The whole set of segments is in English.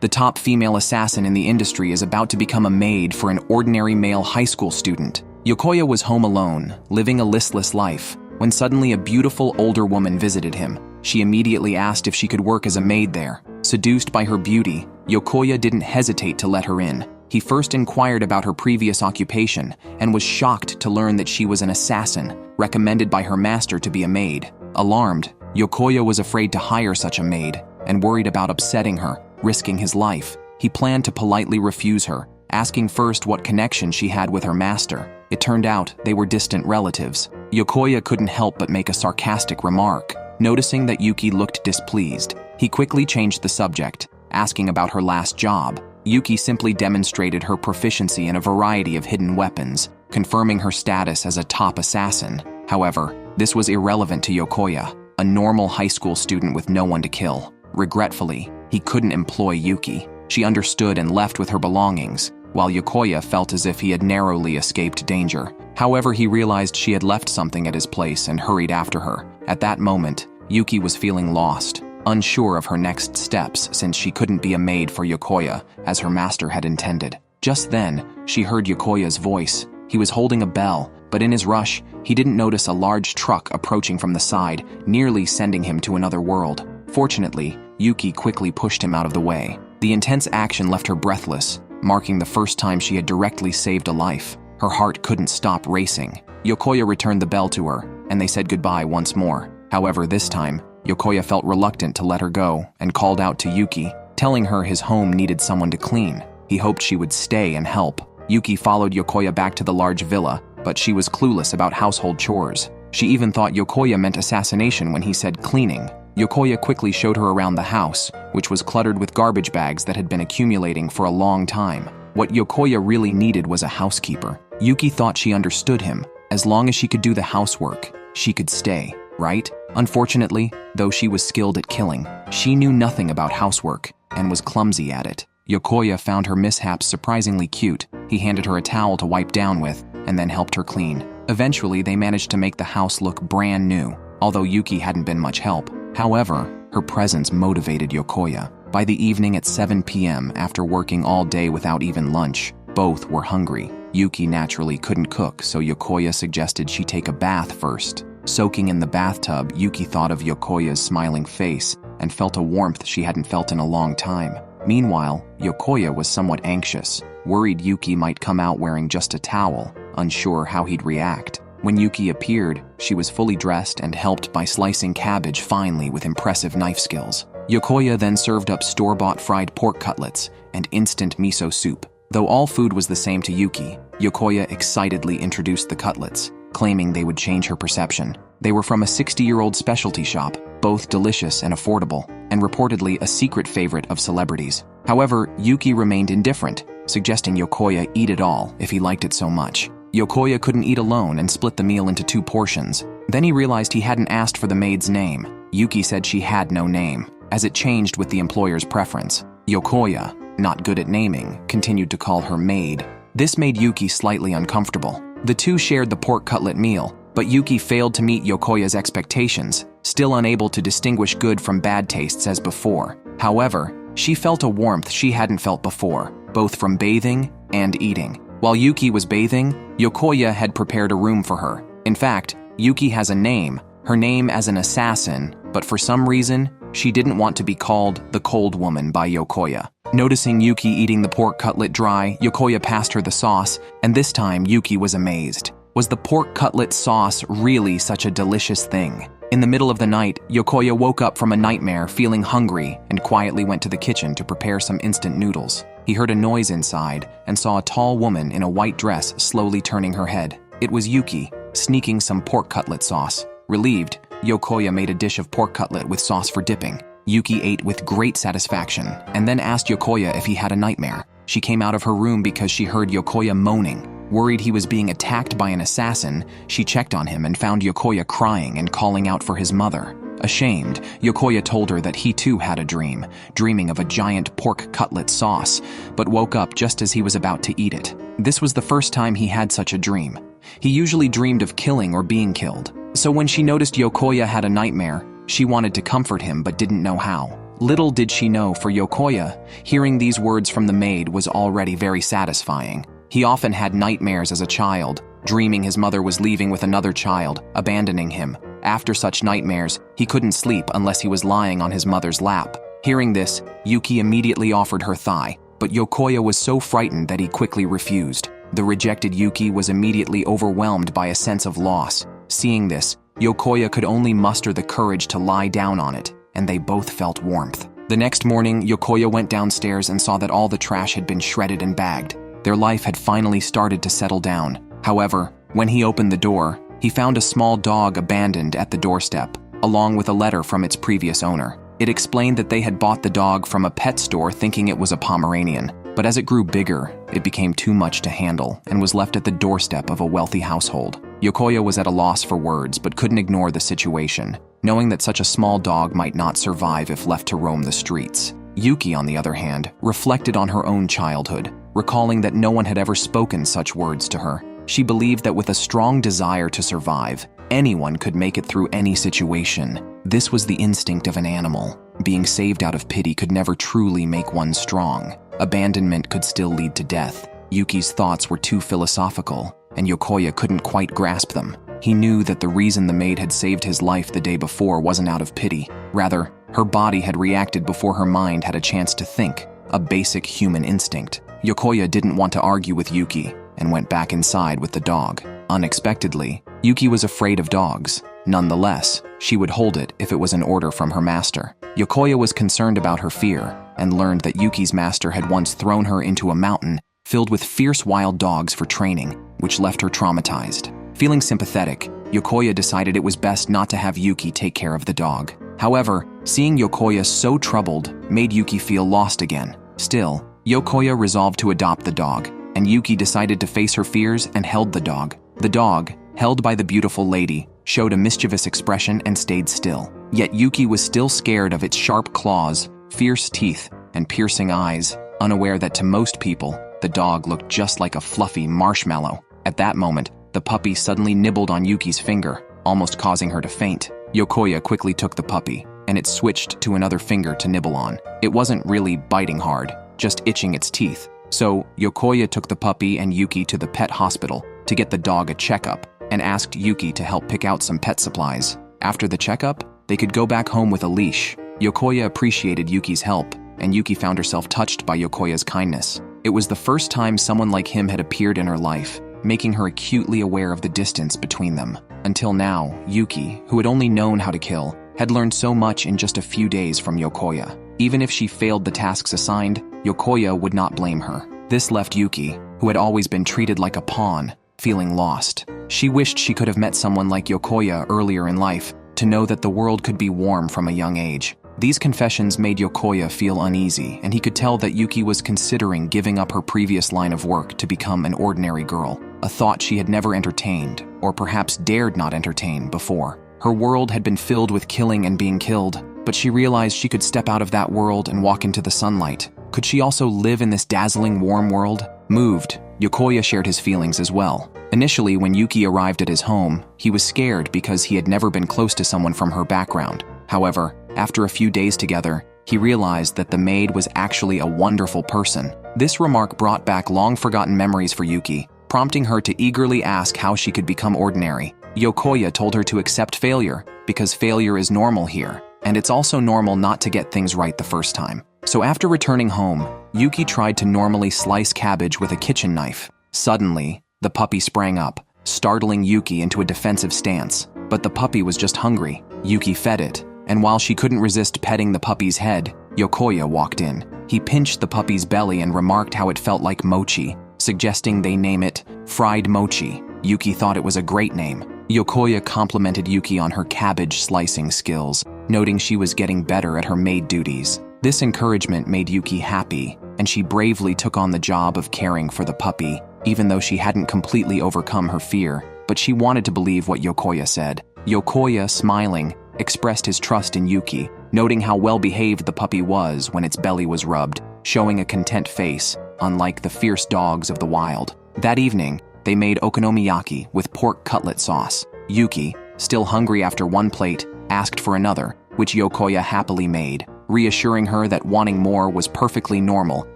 The top female assassin in the industry is about to become a maid for an ordinary male high school student. Yokoya was home alone, living a listless life, when suddenly a beautiful older woman visited him. She immediately asked if she could work as a maid there. Seduced by her beauty, Yokoya didn't hesitate to let her in. He first inquired about her previous occupation and was shocked to learn that she was an assassin, recommended by her master to be a maid. Alarmed, Yokoya was afraid to hire such a maid and worried about upsetting her, risking his life. He planned to politely refuse her, asking first what connection she had with her master. It turned out they were distant relatives. Yokoya couldn't help but make a sarcastic remark. Noticing that Yuki looked displeased, he quickly changed the subject, asking about her last job. Yuki simply demonstrated her proficiency in a variety of hidden weapons, confirming her status as a top assassin. However, this was irrelevant to Yokoya, a normal high school student with no one to kill. Regretfully, he couldn't employ Yuki. She understood and left with her belongings, while Yokoya felt as if he had narrowly escaped danger. However, he realized she had left something at his place and hurried after her. At that moment, Yuki was feeling lost, unsure of her next steps since she couldn't be a maid for Yokoya as her master had intended. Just then, she heard Yokoya's voice. He was holding a bell, but in his rush, he didn't notice a large truck approaching from the side, nearly sending him to another world. Fortunately, Yuki quickly pushed him out of the way. The intense action left her breathless, marking the first time she had directly saved a life. Her heart couldn't stop racing. Yokoya returned the bell to her, and they said goodbye once more. However, this time, Yokoya felt reluctant to let her go and called out to Yuki, telling her his home needed someone to clean. He hoped she would stay and help. Yuki followed Yokoya back to the large villa, but she was clueless about household chores. She even thought Yokoya meant assassination when he said cleaning. Yokoya quickly showed her around the house, which was cluttered with garbage bags that had been accumulating for a long time. What Yokoya really needed was a housekeeper. Yuki thought she understood him. As long as she could do the housework, she could stay, right? Unfortunately, though she was skilled at killing, she knew nothing about housework and was clumsy at it. Yokoya found her mishaps surprisingly cute. He handed her a towel to wipe down with and then helped her clean. Eventually, they managed to make the house look brand new, although Yuki hadn't been much help. However, her presence motivated Yokoya. By the evening at 7 p.m., after working all day without even lunch, both were hungry. Yuki naturally couldn't cook, so Yokoya suggested she take a bath first. Soaking in the bathtub, Yuki thought of Yokoya's smiling face and felt a warmth she hadn't felt in a long time. Meanwhile, Yokoya was somewhat anxious, worried Yuki might come out wearing just a towel, unsure how he'd react. When Yuki appeared, she was fully dressed and helped by slicing cabbage finely with impressive knife skills. Yokoya then served up store-bought fried pork cutlets and instant miso soup. Though all food was the same to Yuki, Yokoya excitedly introduced the cutlets, claiming they would change her perception. They were from a 60-year-old specialty shop, both delicious and affordable, and reportedly a secret favorite of celebrities. However, Yuki remained indifferent, suggesting Yokoya eat it all if he liked it so much. Yokoya couldn't eat alone and split the meal into 2 portions. Then he realized he hadn't asked for the maid's name. Yuki said she had no name, as it changed with the employer's preference. Yokoya, not good at naming, continued to call her maid. This made Yuki slightly uncomfortable. The two shared the pork cutlet meal, but Yuki failed to meet Yokoya's expectations, still unable to distinguish good from bad tastes as before. However, she felt a warmth she hadn't felt before, both from bathing and eating. While Yuki was bathing, Yokoya had prepared a room for her. In fact, Yuki has a name, her name as an assassin, but for some reason, she didn't want to be called the Cold Woman by Yokoya. Noticing Yuki eating the pork cutlet dry, Yokoya passed her the sauce, and this time Yuki was amazed. Was the pork cutlet sauce really such a delicious thing? In the middle of the night, Yokoya woke up from a nightmare feeling hungry and quietly went to the kitchen to prepare some instant noodles. He heard a noise inside and saw a tall woman in a white dress slowly turning her head. It was Yuki, sneaking some pork cutlet sauce. Relieved, Yokoya made a dish of pork cutlet with sauce for dipping. Yuki ate with great satisfaction and then asked Yokoya if he had a nightmare. She came out of her room because she heard Yokoya moaning. Worried he was being attacked by an assassin, she checked on him and found Yokoya crying and calling out for his mother. Ashamed, Yokoya told her that he too had a dream, dreaming of a giant pork cutlet sauce, but woke up just as he was about to eat it. This was the first time he had such a dream. He usually dreamed of killing or being killed. So when she noticed Yokoya had a nightmare, she wanted to comfort him but didn't know how. Little did she know, for Yokoya, hearing these words from the maid was already very satisfying. He often had nightmares as a child, dreaming his mother was leaving with another child, abandoning him. After such nightmares, he couldn't sleep unless he was lying on his mother's lap. Hearing this, Yuki immediately offered her thigh, but Yokoya was so frightened that he quickly refused. The rejected Yuki was immediately overwhelmed by a sense of loss. Seeing this, Yokoya could only muster the courage to lie down on it, and they both felt warmth. The next morning, Yokoya went downstairs and saw that all the trash had been shredded and bagged. Their life had finally started to settle down. However, when he opened the door, he found a small dog abandoned at the doorstep, along with a letter from its previous owner. It explained that they had bought the dog from a pet store thinking it was a Pomeranian, but as it grew bigger, it became too much to handle and was left at the doorstep of a wealthy household. Yokoya was at a loss for words but couldn't ignore the situation, knowing that such a small dog might not survive if left to roam the streets. Yuki, on the other hand, reflected on her own childhood, recalling that no one had ever spoken such words to her. She believed that with a strong desire to survive, anyone could make it through any situation. This was the instinct of an animal. Being saved out of pity could never truly make one strong. Abandonment could still lead to death. Yuki's thoughts were too philosophical, and Yokoya couldn't quite grasp them. He knew that the reason the maid had saved his life the day before wasn't out of pity. Rather, her body had reacted before her mind had a chance to think, a basic human instinct. Yokoya didn't want to argue with Yuki and went back inside with the dog. Unexpectedly, Yuki was afraid of dogs. Nonetheless, she would hold it if it was an order from her master. Yokoya was concerned about her fear and learned that Yuki's master had once thrown her into a mountain filled with fierce wild dogs for training, which left her traumatized. Feeling sympathetic, Yokoya decided it was best not to have Yuki take care of the dog. However, seeing Yokoya so troubled made Yuki feel lost again. Still, Yokoya resolved to adopt the dog, and Yuki decided to face her fears and held the dog. The dog, held by the beautiful lady, showed a mischievous expression and stayed still. Yet Yuki was still scared of its sharp claws, fierce teeth, and piercing eyes, unaware that to most people, the dog looked just like a fluffy marshmallow. At that moment, the puppy suddenly nibbled on Yuki's finger, almost causing her to faint. Yokoya quickly took the puppy, and it switched to another finger to nibble on. It wasn't really biting hard, just itching its teeth. So, Yokoya took the puppy and Yuki to the pet hospital to get the dog a checkup and asked Yuki to help pick out some pet supplies. After the checkup, they could go back home with a leash. Yokoya appreciated Yuki's help, and Yuki found herself touched by Yokoya's kindness. It was the first time someone like him had appeared in her life, making her acutely aware of the distance between them. Until now, Yuki, who had only known how to kill, had learned so much in just a few days from Yokoya. Even if she failed the tasks assigned, Yokoya would not blame her. This left Yuki, who had always been treated like a pawn, feeling lost. She wished she could have met someone like Yokoya earlier in life to know that the world could be warm from a young age. These confessions made Yokoya feel uneasy, and he could tell that Yuki was considering giving up her previous line of work to become an ordinary girl, a thought she had never entertained, or perhaps dared not entertain before. Her world had been filled with killing and being killed, but she realized she could step out of that world and walk into the sunlight. Could she also live in this dazzling, warm world? Moved, Yokoya shared his feelings as well. Initially, when Yuki arrived at his home, he was scared because he had never been close to someone from her background. However, after a few days together, he realized that the maid was actually a wonderful person. This remark brought back long-forgotten memories for Yuki, prompting her to eagerly ask how she could become ordinary. Yokoya told her to accept failure, because failure is normal here, and it's also normal not to get things right the first time. So after returning home, Yuki tried to normally slice cabbage with a kitchen knife. Suddenly, the puppy sprang up, startling Yuki into a defensive stance. But the puppy was just hungry. Yuki fed it, and while she couldn't resist petting the puppy's head, Yokoya walked in. He pinched the puppy's belly and remarked how it felt like mochi, suggesting they name it Fried Mochi. Yuki thought it was a great name. Yokoya complimented Yuki on her cabbage slicing skills, noting she was getting better at her maid duties. This encouragement made Yuki happy, and she bravely took on the job of caring for the puppy, even though she hadn't completely overcome her fear, but she wanted to believe what Yokoya said. Yokoya, smiling, expressed his trust in Yuki, noting how well-behaved the puppy was when its belly was rubbed, showing a content face, unlike the fierce dogs of the wild. That evening, they made okonomiyaki with pork cutlet sauce. Yuki, still hungry after one plate, asked for another, which Yokoya happily made. reassuring her that wanting more was perfectly normal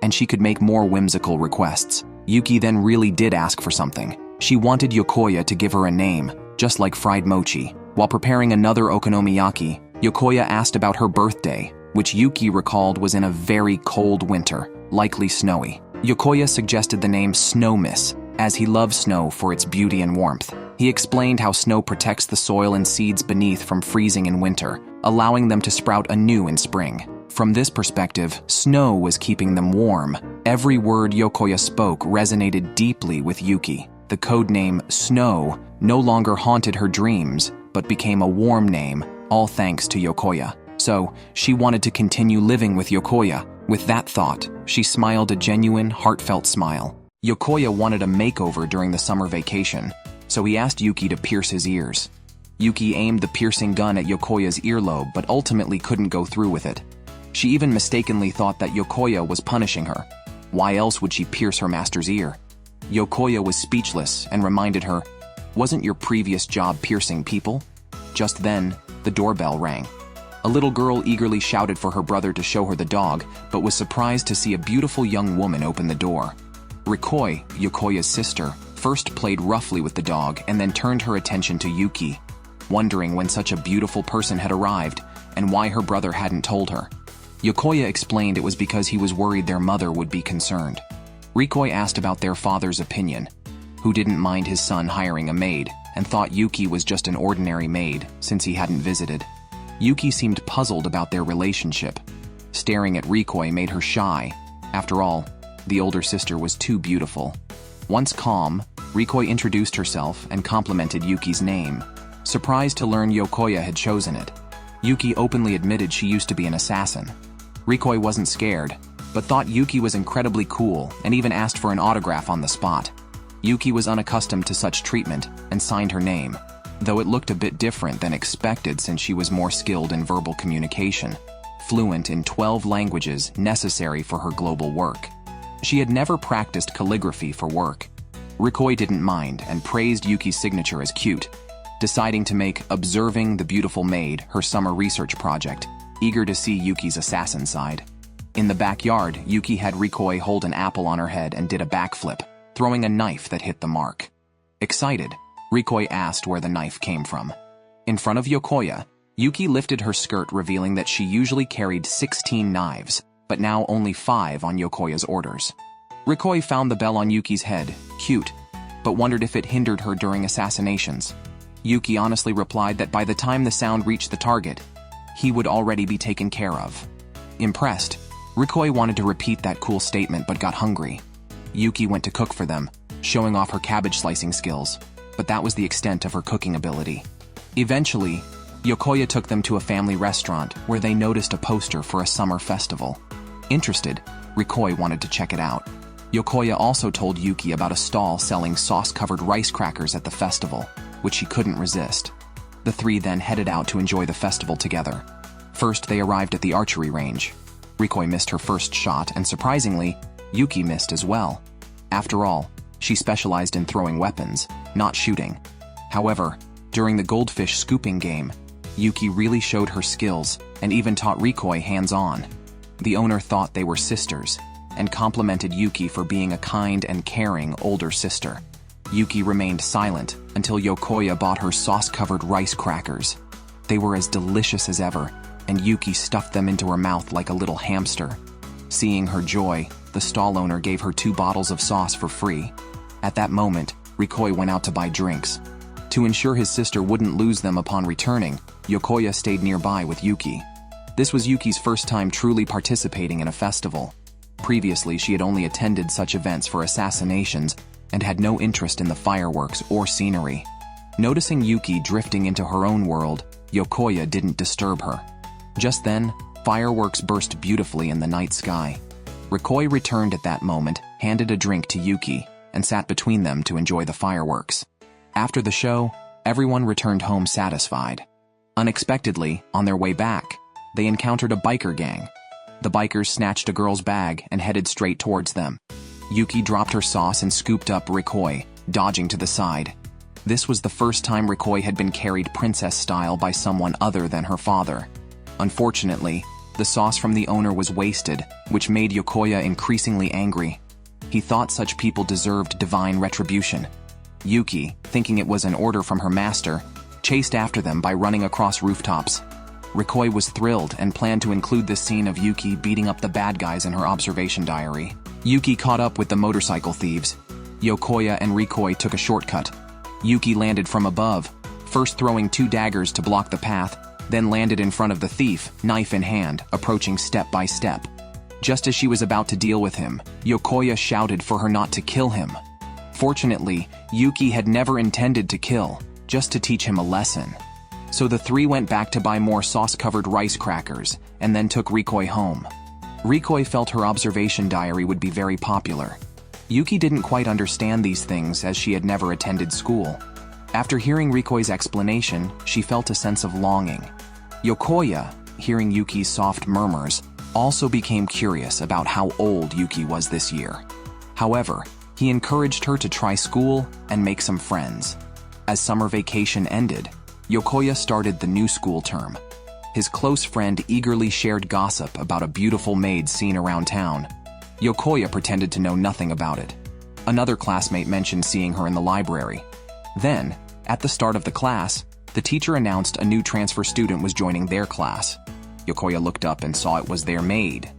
and she could make more whimsical requests. Yuki then really did ask for something. She wanted Yokoya to give her a name, just like fried mochi. While preparing another okonomiyaki, Yokoya asked about her birthday, which Yuki recalled was in a very cold winter, likely snowy. Yokoya suggested the name Snow Miss, as he loves snow for its beauty and warmth. He explained how snow protects the soil and seeds beneath from freezing in winter, allowing them to sprout anew in spring. From this perspective, snow was keeping them warm. Every word Yokoya spoke resonated deeply with Yuki. The codename Snow no longer haunted her dreams, but became a warm name, all thanks to Yokoya. So, she wanted to continue living with Yokoya. With that thought, she smiled a genuine, heartfelt smile. Yokoya wanted a makeover during the summer vacation, so he asked Yuki to pierce his ears. Yuki aimed the piercing gun at Yokoya's earlobe but ultimately couldn't go through with it. She even mistakenly thought that Yokoya was punishing her. Why else would she pierce her master's ear? Yokoya was speechless and reminded her, "Wasn't your previous job piercing people?" Just then, the doorbell rang. A little girl eagerly shouted for her brother to show her the dog, but was surprised to see a beautiful young woman open the door. Rikoi, Yokoya's sister, first played roughly with the dog and then turned her attention to Yuki, wondering when such a beautiful person had arrived and why her brother hadn't told her. Yokoya explained it was because he was worried their mother would be concerned. Rikoi asked about their father's opinion, who didn't mind his son hiring a maid and thought Yuki was just an ordinary maid since he hadn't visited. Yuki seemed puzzled about their relationship. Staring at Rikoi made her shy. After all, the older sister was too beautiful. Once calm, Rikoi introduced herself and complimented Yuki's name, surprised to learn Yokoya had chosen it. Yuki openly admitted she used to be an assassin. Rikoi wasn't scared, but thought Yuki was incredibly cool and even asked for an autograph on the spot. Yuki was unaccustomed to such treatment and signed her name, though it looked a bit different than expected since she was more skilled in verbal communication, fluent in 12 languages necessary for her global work. She had never practiced calligraphy for work. Rikoi didn't mind and praised Yuki's signature as cute, deciding to make Observing the Beautiful Maid her summer research project, eager to see Yuki's assassin side. In the backyard, Yuki had Rikoi hold an apple on her head and did a backflip, throwing a knife that hit the mark. Excited, Rikoi asked where the knife came from. In front of Yokoya, Yuki lifted her skirt, revealing that she usually carried 16 knives, but now only 5 on Yokoya's orders. Rikoi found the bell on Yuki's head cute, but wondered if it hindered her during assassinations. Yuki honestly replied that by the time the sound reached the target, he would already be taken care of. Impressed, Rikoi wanted to repeat that cool statement but got hungry. Yuki went to cook for them, showing off her cabbage slicing skills, but that was the extent of her cooking ability. Eventually, Yokoya took them to a family restaurant where they noticed a poster for a summer festival. Interested, Rikoi wanted to check it out. Yokoya also told Yuki about a stall selling sauce-covered rice crackers at the festival, which she couldn't resist. The three then headed out to enjoy the festival together. First, they arrived at the archery range. Rikoi missed her first shot, and surprisingly, Yuki missed as well. After all, she specialized in throwing weapons, not shooting. However, during the goldfish scooping game, Yuki really showed her skills and even taught Rikoi hands-on. The owner thought they were sisters and complimented Yuki for being a kind and caring older sister. Yuki remained silent until Yokoya bought her sauce-covered rice crackers. They were as delicious as ever, and Yuki stuffed them into her mouth like a little hamster. Seeing her joy, the stall owner gave her 2 bottles of sauce for free. At that moment, Rikoi went out to buy drinks. To ensure his sister wouldn't lose them upon returning, Yokoya stayed nearby with Yuki. This was Yuki's first time truly participating in a festival. Previously, she had only attended such events for assassinations and had no interest in the fireworks or scenery. Noticing Yuki drifting into her own world, Yokoya didn't disturb her. Just then, fireworks burst beautifully in the night sky. Rikoi returned at that moment, handed a drink to Yuki, and sat between them to enjoy the fireworks. After the show, everyone returned home satisfied. Unexpectedly, on their way back, they encountered a biker gang. The bikers snatched a girl's bag and headed straight towards them. Yuki dropped her sauce and scooped up Rikoi, dodging to the side. This was the first time Rikoi had been carried princess-style by someone other than her father. Unfortunately, The sauce from the owner was wasted, which made Yokoya increasingly angry. He thought such people deserved divine retribution. Yuki, thinking it was an order from her master, chased after them by running across rooftops. Rikoi was thrilled and planned to include this scene of Yuki beating up the bad guys in her observation diary. Yuki caught up with the motorcycle thieves. Yokoya and Rikoi took a shortcut. Yuki landed from above, first throwing 2 daggers to block the path, then landed in front of the thief, knife in hand, approaching step by step. Just as she was about to deal with him, Yokoya shouted for her not to kill him. Fortunately, Yuki had never intended to kill, just to teach him a lesson. So the 3 went back to buy more sauce-covered rice crackers, and then took Rikoi home. Rikoi felt her observation diary would be very popular. Yuki didn't quite understand these things as she had never attended school. After hearing Rikoi's explanation, she felt a sense of longing. Yokoya, hearing Yuki's soft murmurs, also became curious about how old Yuki was this year. However, he encouraged her to try school and make some friends. As summer vacation ended, Yokoya started the new school term. His close friend eagerly shared gossip about a beautiful maid seen around town. Yokoya pretended to know nothing about it. Another classmate mentioned seeing her in the library. Then, at the start of the class, the teacher announced a new transfer student was joining their class. Yokoya looked up and saw it was their maid.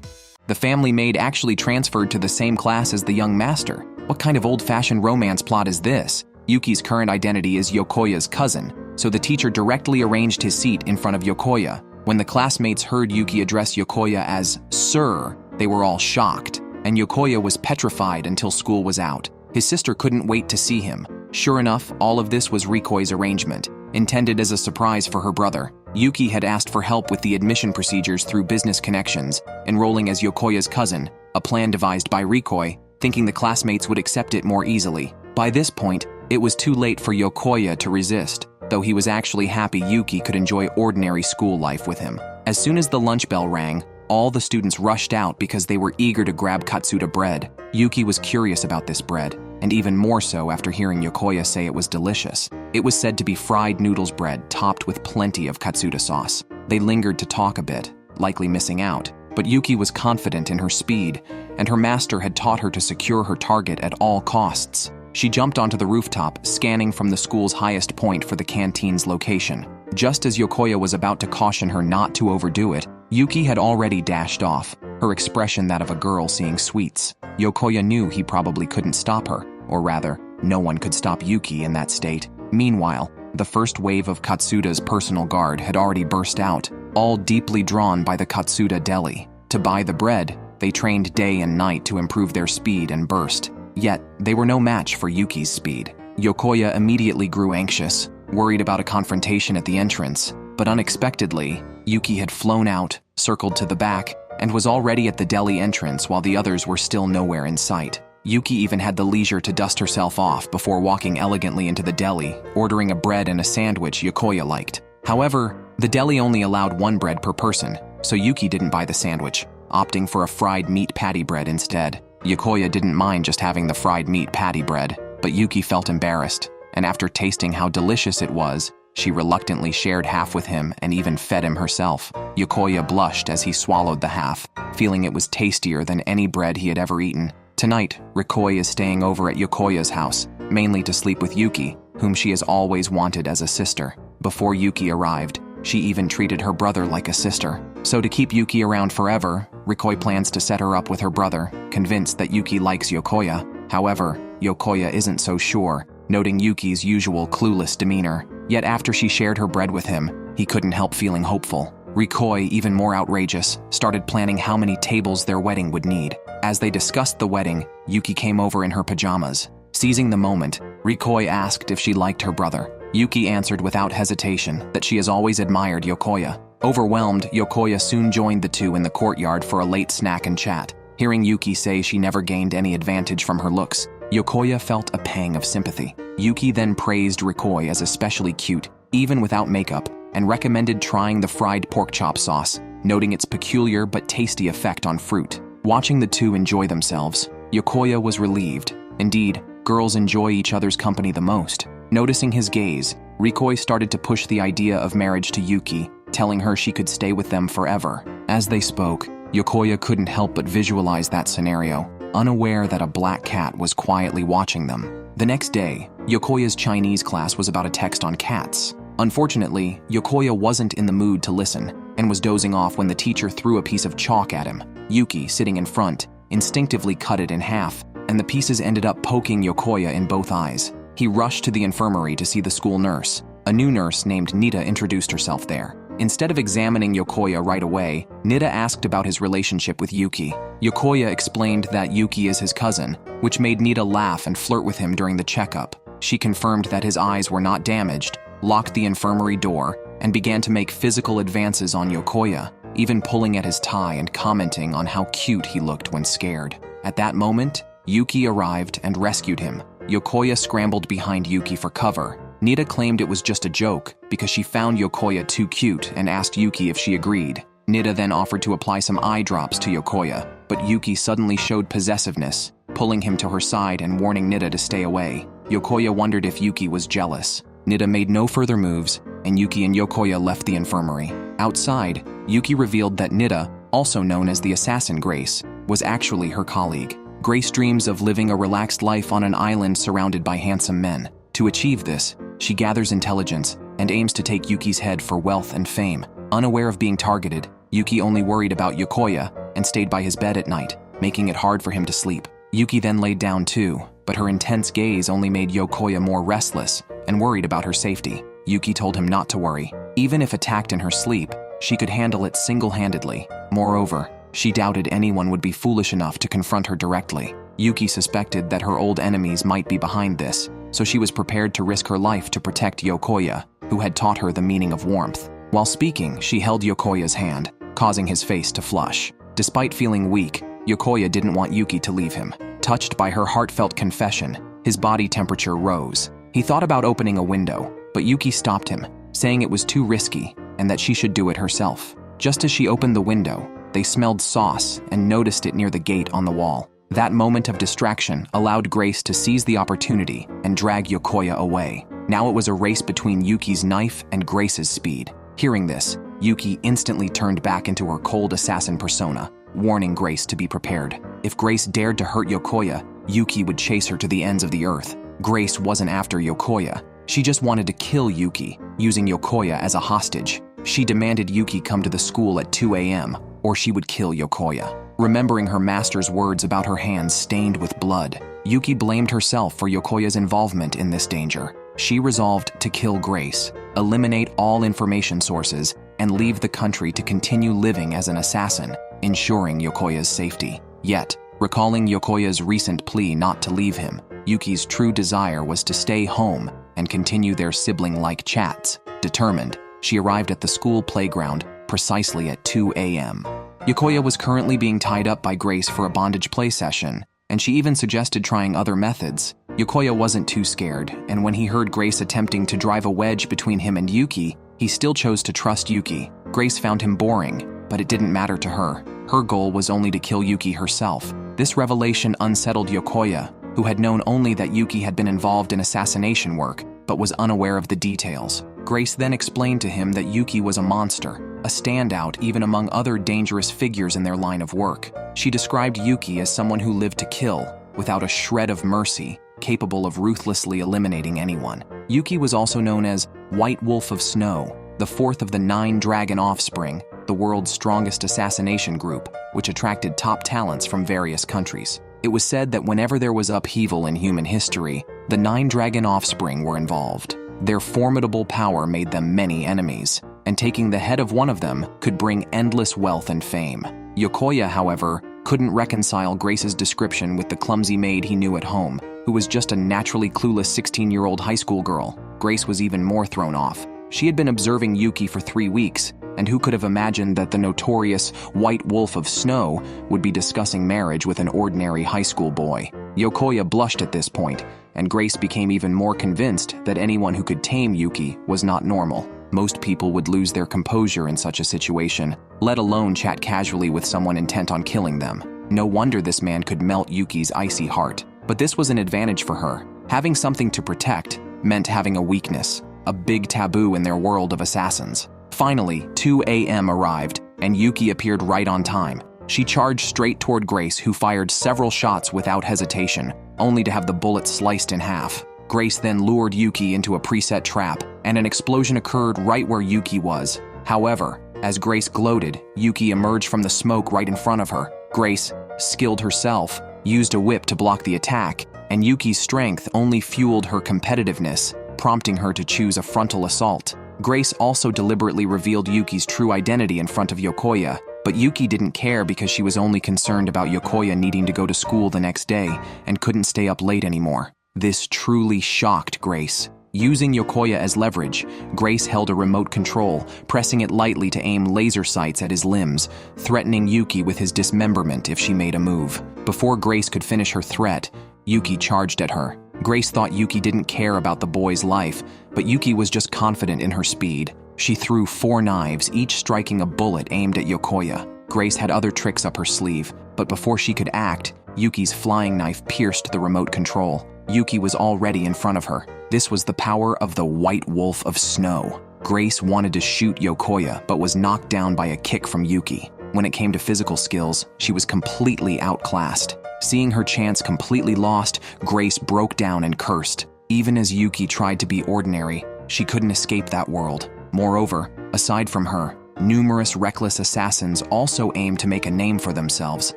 The family maid actually transferred to the same class as the young master. What kind of old-fashioned romance plot is this? Yuki's current identity is Yokoya's cousin, so the teacher directly arranged his seat in front of Yokoya. When the classmates heard Yuki address Yokoya as "Sir," they were all shocked, and Yokoya was petrified until school was out. His sister couldn't wait to see him. Sure enough, all of this was Rikoi's arrangement, intended as a surprise for her brother. Yuki had asked for help with the admission procedures through business connections, enrolling as Yokoya's cousin, a plan devised by Rikoi, thinking the classmates would accept it more easily. By this point, it was too late for Yokoya to resist, though he was actually happy Yuki could enjoy ordinary school life with him. As soon as the lunch bell rang, all the students rushed out because they were eager to grab Katsuta bread. Yuki was curious about this bread, and even more so after hearing Yokoya say it was delicious. It was said to be fried noodles bread topped with plenty of Katsuta sauce. They lingered to talk a bit, likely missing out, but Yuki was confident in her speed, and her master had taught her to secure her target at all costs. She jumped onto the rooftop, scanning from the school's highest point for the canteen's location. Just as Yokoya was about to caution her not to overdo it, Yuki had already dashed off, her expression that of a girl seeing sweets. Yokoya knew he probably couldn't stop her, or rather, no one could stop Yuki in that state. Meanwhile, the first wave of Katsuta's personal guard had already burst out, all deeply drawn by the Katsuta deli. To buy the bread, they trained day and night to improve their speed and burst. Yet, they were no match for Yuki's speed. Yokoya immediately grew anxious, worried about a confrontation at the entrance, but unexpectedly, Yuki had flown out, circled to the back, and was already at the deli entrance while the others were still nowhere in sight. Yuki even had the leisure to dust herself off before walking elegantly into the deli, ordering a bread and a sandwich Yokoya liked. However, the deli only allowed 1 bread per person, so Yuki didn't buy the sandwich, opting for a fried meat patty bread instead. Yokoya didn't mind just having the fried meat patty bread, but Yuki felt embarrassed, and after tasting how delicious it was, she reluctantly shared half with him and even fed him herself. Yokoya blushed as he swallowed the half, feeling it was tastier than any bread he had ever eaten. Tonight, Rikoi is staying over at Yokoya's house, mainly to sleep with Yuki, whom she has always wanted as a sister. Before Yuki arrived, she even treated her brother like a sister. So to keep Yuki around forever, Rikoi plans to set her up with her brother, convinced that Yuki likes Yokoya. However, Yokoya isn't so sure, noting Yuki's usual clueless demeanor. Yet after she shared her bread with him, he couldn't help feeling hopeful. Rikoi, even more outrageous, started planning how many tables their wedding would need. As they discussed the wedding, Yuki came over in her pajamas. Seizing the moment, Rikoi asked if she liked her brother. Yuki answered without hesitation that she has always admired Yokoya. Overwhelmed, Yokoya soon joined the two in the courtyard for a late snack and chat. Hearing Yuki say she never gained any advantage from her looks, Yokoya felt a pang of sympathy. Yuki then praised Rikoi as especially cute, even without makeup, and recommended trying the fried pork chop sauce, noting its peculiar but tasty effect on fruit. Watching the two enjoy themselves, Yokoya was relieved. Indeed, girls enjoy each other's company the most. Noticing his gaze, Rikoi started to push the idea of marriage to Yuki, telling her she could stay with them forever. As they spoke, Yokoya couldn't help but visualize that scenario, unaware that a black cat was quietly watching them. The next day, Yokoya's Chinese class was about a text on cats. Unfortunately, Yokoya wasn't in the mood to listen and was dozing off when the teacher threw a piece of chalk at him. Yuki, sitting in front, instinctively cut it in half, and the pieces ended up poking Yokoya in both eyes. He rushed to the infirmary to see the school nurse. A new nurse named Nita introduced herself there. Instead of examining Yokoya right away, Nita asked about his relationship with Yuki. Yokoya explained that Yuki is his cousin, which made Nita laugh and flirt with him during the checkup. She confirmed that his eyes were not damaged, locked the infirmary door, and began to make physical advances on Yokoya, even pulling at his tie and commenting on how cute he looked when scared. At that moment, Yuki arrived and rescued him. Yokoya scrambled behind Yuki for cover. Nita claimed it was just a joke because she found Yokoya too cute and asked Yuki if she agreed. Nita then offered to apply some eye drops to Yokoya, but Yuki suddenly showed possessiveness, pulling him to her side and warning Nita to stay away. Yokoya wondered if Yuki was jealous. Nita made no further moves, and Yuki and Yokoya left the infirmary. Outside, Yuki revealed that Nita, also known as the assassin Grace, was actually her colleague. Grace dreams of living a relaxed life on an island surrounded by handsome men. To achieve this, she gathers intelligence and aims to take Yuki's head for wealth and fame. Unaware of being targeted, Yuki only worried about Yokoya and stayed by his bed at night, making it hard for him to sleep. Yuki then laid down too, but her intense gaze only made Yokoya more restless and worried about her safety. Yuki told him not to worry. Even if attacked in her sleep, she could handle it single-handedly. Moreover, she doubted anyone would be foolish enough to confront her directly. Yuki suspected that her old enemies might be behind this, so she was prepared to risk her life to protect Yokoya, who had taught her the meaning of warmth. While speaking, she held Yokoya's hand, causing his face to flush. Despite feeling weak, Yokoya didn't want Yuki to leave him. Touched by her heartfelt confession, his body temperature rose. He thought about opening a window, but Yuki stopped him, saying it was too risky and that she should do it herself. Just as she opened the window, they smelled sauce and noticed it near the gate on the wall. That moment of distraction allowed Grace to seize the opportunity and drag Yokoya away. Now it was a race between Yuki's knife and Grace's speed. Hearing this, Yuki instantly turned back into her cold assassin persona, warning Grace to be prepared. If Grace dared to hurt Yokoya, Yuki would chase her to the ends of the earth. Grace wasn't after Yokoya. She just wanted to kill Yuki, using Yokoya as a hostage. She demanded Yuki come to the school at 2 a.m., or she would kill Yokoya. Remembering her master's words about her hands stained with blood, Yuki blamed herself for Yokoya's involvement in this danger. She resolved to kill Grace, eliminate all information sources, and leave the country to continue living as an assassin, ensuring Yokoya's safety. Yet, recalling Yokoya's recent plea not to leave him, Yuki's true desire was to stay home and continue their sibling-like chats. Determined, she arrived at the school playground precisely at 2 a.m. Yokoya was currently being tied up by Grace for a bondage play session, and she even suggested trying other methods. Yokoya wasn't too scared, and when he heard Grace attempting to drive a wedge between him and Yuki, he still chose to trust Yuki. Grace found him boring, but it didn't matter to her. Her goal was only to kill Yuki herself. This revelation unsettled Yokoya, who had known only that Yuki had been involved in assassination work, but was unaware of the details. Grace then explained to him that Yuki was a monster, a standout even among other dangerous figures in their line of work. She described Yuki as someone who lived to kill, without a shred of mercy, capable of ruthlessly eliminating anyone. Yuki was also known as White Wolf of Snow, the fourth of the 9 dragon offspring, the world's strongest assassination group, which attracted top talents from various countries. It was said that whenever there was upheaval in human history, the 9 dragon offspring were involved. Their formidable power made them many enemies, and taking the head of one of them could bring endless wealth and fame. Yokoya, however, couldn't reconcile Grace's description with the clumsy maid he knew at home, who was just a naturally clueless 16-year-old high school girl. Grace was even more thrown off. She had been observing Yuki for 3 weeks, and who could have imagined that the notorious White Wolf of Snow would be discussing marriage with an ordinary high school boy? Yokoya blushed at this point, and Grace became even more convinced that anyone who could tame Yuki was not normal. Most people would lose their composure in such a situation, let alone chat casually with someone intent on killing them. No wonder this man could melt Yuki's icy heart. But this was an advantage for her. Having something to protect meant having a weakness, a big taboo in their world of assassins. Finally, 2 a.m. arrived, and Yuki appeared right on time. She charged straight toward Grace, who fired several shots without hesitation, only to have the bullet sliced in half. Grace then lured Yuki into a preset trap, and an explosion occurred right where Yuki was. However, as Grace gloated, Yuki emerged from the smoke right in front of her. Grace, skilled herself, used a whip to block the attack, and Yuki's strength only fueled her competitiveness, prompting her to choose a frontal assault. Grace also deliberately revealed Yuki's true identity in front of Yokoya, but Yuki didn't care because she was only concerned about Yokoya needing to go to school the next day and couldn't stay up late anymore. This truly shocked Grace. Using Yokoya as leverage, Grace held a remote control, pressing it lightly to aim laser sights at his limbs, threatening Yuki with his dismemberment if she made a move. Before Grace could finish her threat, Yuki charged at her. Grace thought Yuki didn't care about the boy's life, but Yuki was just confident in her speed. She threw 4 knives, each striking a bullet aimed at Yokoya. Grace had other tricks up her sleeve, but before she could act, Yuki's flying knife pierced the remote control. Yuki was already in front of her. This was the power of the White Wolf of Snow. Grace wanted to shoot Yokoya, but was knocked down by a kick from Yuki. When it came to physical skills, she was completely outclassed. Seeing her chance completely lost, Grace broke down and cursed. Even as Yuki tried to be ordinary, she couldn't escape that world. Moreover, aside from her, numerous reckless assassins also aimed to make a name for themselves.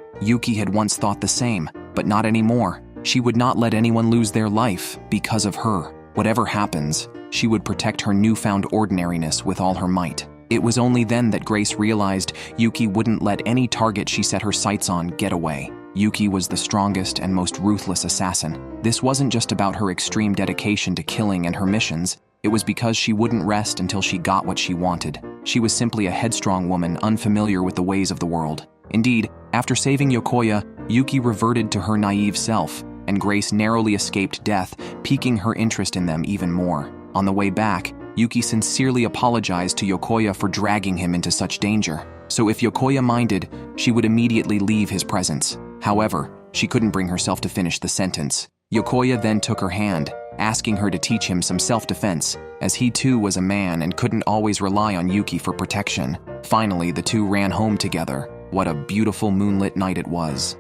Yuki had once thought the same, but not anymore. She would not let anyone lose their life because of her. Whatever happens, she would protect her newfound ordinariness with all her might. It was only then that Grace realized Yuki wouldn't let any target she set her sights on get away. Yuki was the strongest and most ruthless assassin. This wasn't just about her extreme dedication to killing and her missions. It was because she wouldn't rest until she got what she wanted. She was simply a headstrong woman unfamiliar with the ways of the world. Indeed, after saving Yokoya, Yuki reverted to her naive self, and Grace narrowly escaped death, piquing her interest in them even more. On the way back, Yuki sincerely apologized to Yokoya for dragging him into such danger. So if Yokoya minded, she would immediately leave his presence. However, she couldn't bring herself to finish the sentence. Yokoya then took her hand, asking her to teach him some self-defense, as he too was a man and couldn't always rely on Yuki for protection. Finally, the two ran home together. What a beautiful moonlit night it was.